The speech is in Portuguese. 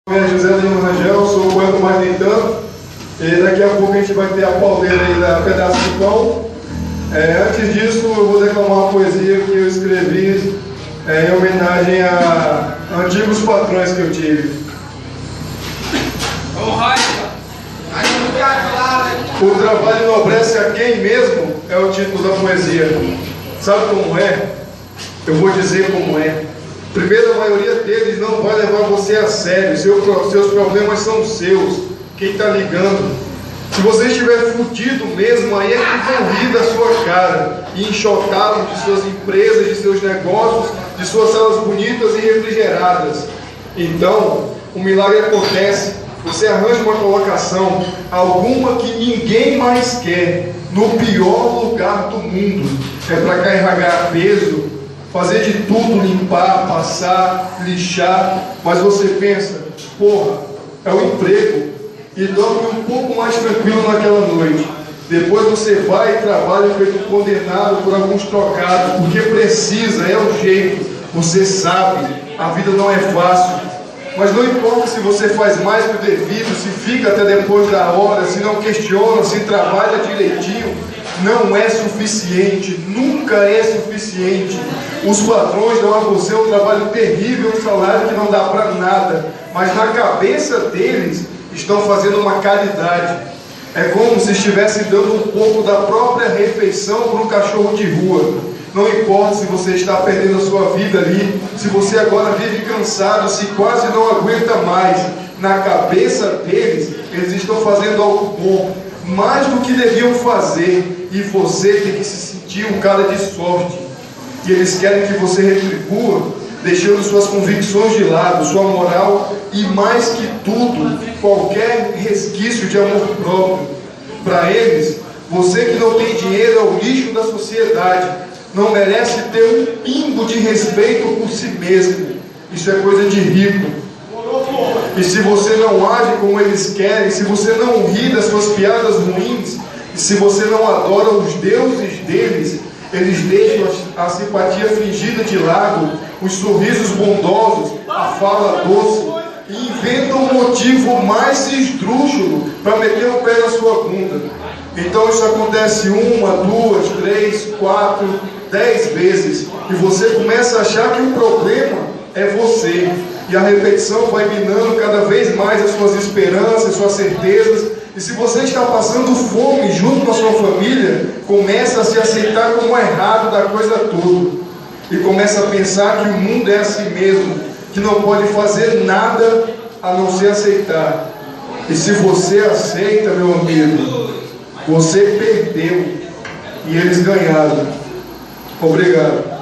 Meu nome é José Lima Rangel, sou o poeta mais nem tanto. E daqui a pouco a gente vai ter a pauleira aí da Pedaço de Pão. Antes disso, eu vou declamar uma poesia que eu escrevi em homenagem a antigos patrões que eu tive. O trabalho enobrece a quem mesmo é o título da poesia. Sabe como é? Eu vou dizer como é. Primeiro, a maioria deles não vai levar você a sério. Seus problemas são seus. Quem está ligando? Se você estiver fudido mesmo, aí é que vão rir da sua cara e enxotá-lo de suas empresas, de seus negócios, de suas salas bonitas e refrigeradas. Então, o milagre acontece. Você arranja uma colocação, alguma que ninguém mais quer, no pior lugar do mundo. É para carregar peso, fazer de tudo, limpar, passar, lixar. Mas você pensa, porra, é um emprego. E dorme um pouco mais tranquilo naquela noite. Depois você vai e trabalha feito condenado por alguns trocados, porque precisa, é o jeito. Você sabe, a vida não é fácil. Mas não importa se você faz mais do que o devido, se fica até depois da hora, se não questiona, se trabalha direitinho, não é suficiente, nunca é suficiente. Os patrões dão a você um trabalho terrível, um salário que não dá para nada, mas na cabeça deles estão fazendo uma caridade. É como se estivesse dando um pouco da própria refeição para um cachorro de rua. Não importa se você está perdendo a sua vida ali, se você agora vive cansado, se quase não aguenta mais. Na cabeça deles, eles estão fazendo algo bom, mais do que deviam fazer, e você tem que se sentir um cara de sorte. E eles querem que você retribua, deixando suas convicções de lado, sua moral e, mais que tudo, qualquer resquício de amor próprio. Para eles, você que não tem dinheiro é o lixo da sociedade, não merece ter um pingo de respeito por si mesmo. Isso é coisa de rico. E se você não age como eles querem, se você não ri das suas piadas ruins, e se você não adora os deuses deles, eles deixam a simpatia fingida de lado, os sorrisos bondosos, a fala doce, e inventam um motivo mais esdrúxulo para meter o pé na sua bunda. Então isso acontece 1, 2, 3, 4, 10 vezes, e você começa a achar que o problema é você, e a repetição vai minando cada vez mais as suas esperanças, suas certezas. E se você está passando fome junto com a sua família, começa a se aceitar como errado da coisa toda, e começa a pensar que o mundo é assim mesmo, que não pode fazer nada a não ser aceitar. E se você aceita, meu amigo, você perdeu e eles ganharam. Obrigado.